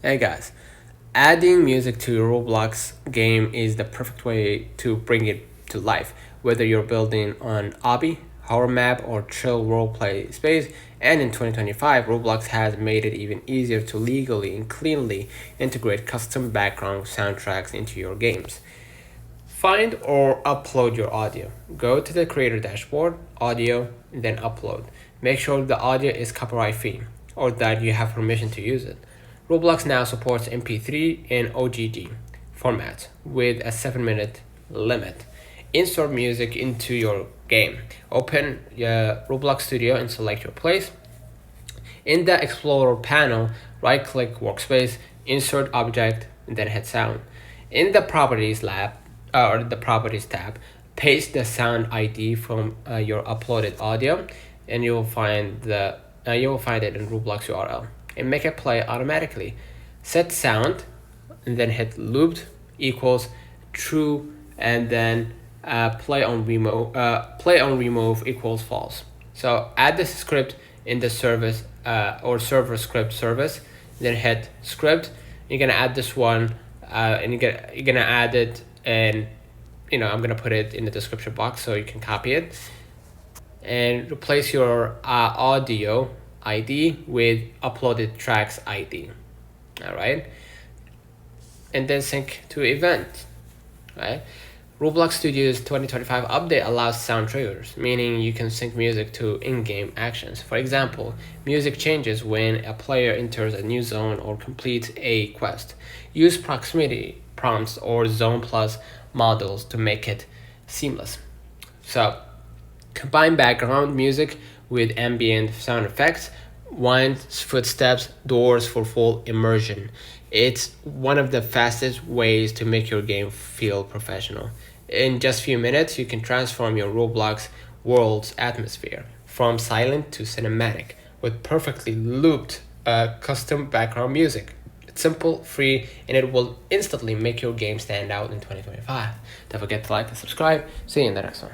Hey guys, adding music to your Roblox game is the perfect way to bring it to life. Whether you're building on obby, horror map, or chill roleplay space, and in 2025, Roblox has made it even easier to legally and cleanly integrate custom background soundtracks into your games. Find or upload your audio. Go to the creator dashboard, audio, and then upload. Make sure the audio is copyright free or that you have permission to use it. Roblox now supports MP3 and OGG formats with a 7-minute limit. Insert music into your game. Open your Roblox Studio and select your place. In the Explorer panel, right-click Workspace, insert object, and then hit sound. In the Properties tab, paste the sound ID from your uploaded audio, and you will find it in Roblox URL, and make it play automatically. Set sound, and then hit looped equals true, and then play on remove equals false. So add this script in the service or server script service, then hit script. You're gonna add this one, and you're gonna add it, and I'm gonna put it in the description box so you can copy it, and replace your audio ID with uploaded tracks ID. All right, and then sync to event. Right. Roblox Studio's 2025 update allows sound triggers, meaning you can sync music to in-game actions. For example, music changes when a player enters a new zone or completes a quest. Use proximity prompts or zone plus models to make it seamless. So, combine background music with ambient sound effects, winds, footsteps, doors for full immersion. It's one of the fastest ways to make your game feel professional. In just a few minutes, you can transform your Roblox world's atmosphere from silent to cinematic with perfectly looped custom background music. It's simple, free, and it will instantly make your game stand out in 2025. Don't forget to like and subscribe. See you in the next one.